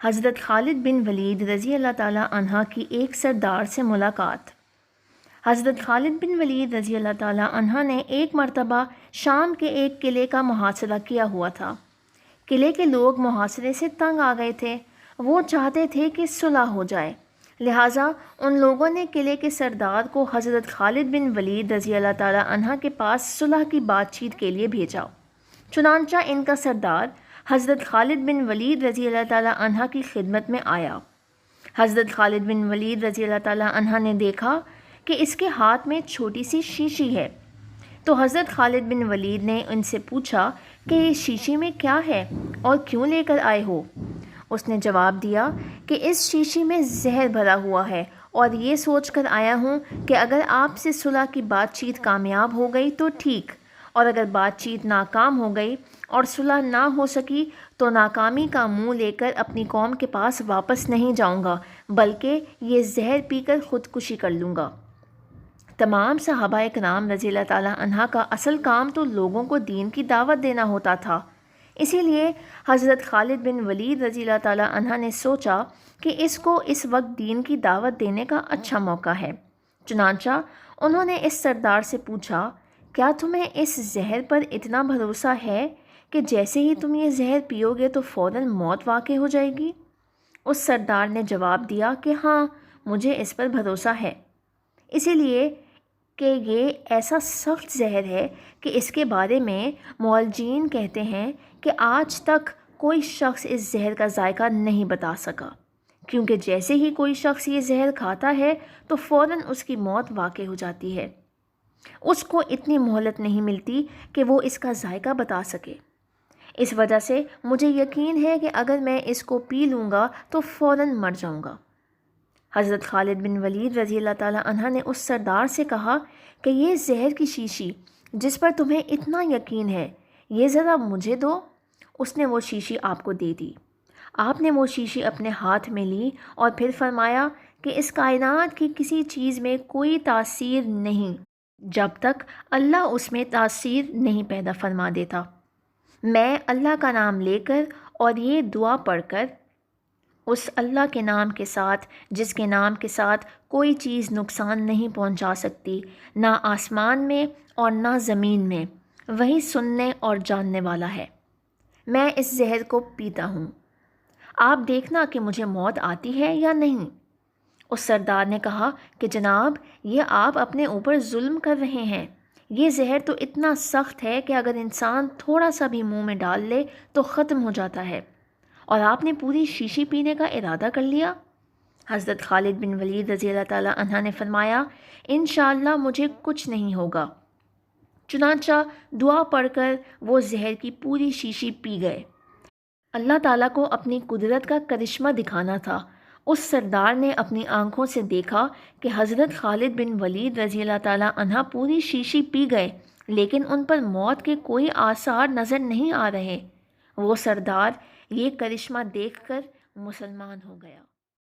حضرت خالد بن ولید رضی اللہ تعالیٰ عنہ کی ایک سردار سے ملاقات۔ حضرت خالد بن ولید رضی اللہ تعالیٰ عنہ نے ایک مرتبہ شام کے ایک قلعے کا محاصرہ کیا ہوا تھا۔ قلعے کے لوگ محاصرے سے تنگ آ گئے تھے، وہ چاہتے تھے کہ صلح ہو جائے، لہٰذا ان لوگوں نے قلعے کے سردار کو حضرت خالد بن ولید رضی اللہ تعالیٰ عنہ کے پاس صلح کی بات چیت کے لیے بھیجا۔ چنانچہ ان کا سردار حضرت خالد بن ولید رضی اللہ تعالیٰ عنہ کی خدمت میں آیا۔ حضرت خالد بن ولید رضی اللہ تعالیٰ عنہ نے دیکھا کہ اس کے ہاتھ میں چھوٹی سی شیشی ہے، تو حضرت خالد بن ولید نے ان سے پوچھا کہ اس شیشی میں کیا ہے اور کیوں لے کر آئے ہو؟ اس نے جواب دیا کہ اس شیشی میں زہر بھرا ہوا ہے اور یہ سوچ کر آیا ہوں کہ اگر آپ سے صلح کی بات چیت کامیاب ہو گئی تو ٹھیک، اور اگر بات چیت ناکام ہو گئی اور صلح نہ ہو سکی تو ناکامی کا منہ لے کر اپنی قوم کے پاس واپس نہیں جاؤں گا، بلکہ یہ زہر پی کر خودکشی کر لوں گا۔ تمام صحابہ کرام رضی اللہ تعالیٰ عنہ کا اصل کام تو لوگوں کو دین کی دعوت دینا ہوتا تھا، اسی لیے حضرت خالد بن ولید رضی اللہ تعالیٰ عنہ نے سوچا کہ اس کو اس وقت دین کی دعوت دینے کا اچھا موقع ہے۔ چنانچہ انہوں نے اس سردار سے پوچھا، کیا تمہیں اس زہر پر اتنا بھروسہ ہے کہ جیسے ہی تم یہ زہر پیو گے تو فوراً موت واقع ہو جائے گی؟ اس سردار نے جواب دیا کہ ہاں، مجھے اس پر بھروسہ ہے، اسی لیے کہ یہ ایسا سخت زہر ہے کہ اس کے بارے میں معالجین کہتے ہیں کہ آج تک کوئی شخص اس زہر کا ذائقہ نہیں بتا سکا، کیونکہ جیسے ہی کوئی شخص یہ زہر کھاتا ہے تو فوراً اس کی موت واقع ہو جاتی ہے، اس کو اتنی مہلت نہیں ملتی کہ وہ اس کا ذائقہ بتا سکے۔ اس وجہ سے مجھے یقین ہے کہ اگر میں اس کو پی لوں گا تو فوراً مر جاؤں گا۔ حضرت خالد بن ولید رضی اللہ تعالیٰ عنہ نے اس سردار سے کہا کہ یہ زہر کی شیشی جس پر تمہیں اتنا یقین ہے، یہ ذرا مجھے دو۔ اس نے وہ شیشی آپ کو دے دی۔ آپ نے وہ شیشی اپنے ہاتھ میں لی اور پھر فرمایا کہ اس کائنات کی کسی چیز میں کوئی تاثیر نہیں جب تک اللہ اس میں تاثیر نہیں پیدا فرما دیتا۔ میں اللہ کا نام لے کر اور یہ دعا پڑھ کر، اس اللہ کے نام کے ساتھ جس کے نام کے ساتھ کوئی چیز نقصان نہیں پہنچا سکتی، نہ آسمان میں اور نہ زمین میں، وہی سننے اور جاننے والا ہے، میں اس زہر کو پیتا ہوں، آپ دیکھنا کہ مجھے موت آتی ہے یا نہیں۔ اس سردار نے کہا کہ جناب، یہ آپ اپنے اوپر ظلم کر رہے ہیں، یہ زہر تو اتنا سخت ہے کہ اگر انسان تھوڑا سا بھی منہ میں ڈال لے تو ختم ہو جاتا ہے، اور آپ نے پوری شیشی پینے کا ارادہ کر لیا۔ حضرت خالد بن ولید رضی اللہ تعالیٰ عنہ نے فرمایا، انشاءاللہ مجھے کچھ نہیں ہوگا۔ چنانچہ دعا پڑھ کر وہ زہر کی پوری شیشی پی گئے۔ اللہ تعالیٰ کو اپنی قدرت کا کرشمہ دکھانا تھا۔ اس سردار نے اپنی آنکھوں سے دیکھا کہ حضرت خالد بن ولید رضی اللہ تعالیٰ عنہ پوری شیشی پی گئے، لیکن ان پر موت کے کوئی آثار نظر نہیں آ رہے۔ وہ سردار یہ کرشمہ دیکھ کر مسلمان ہو گیا۔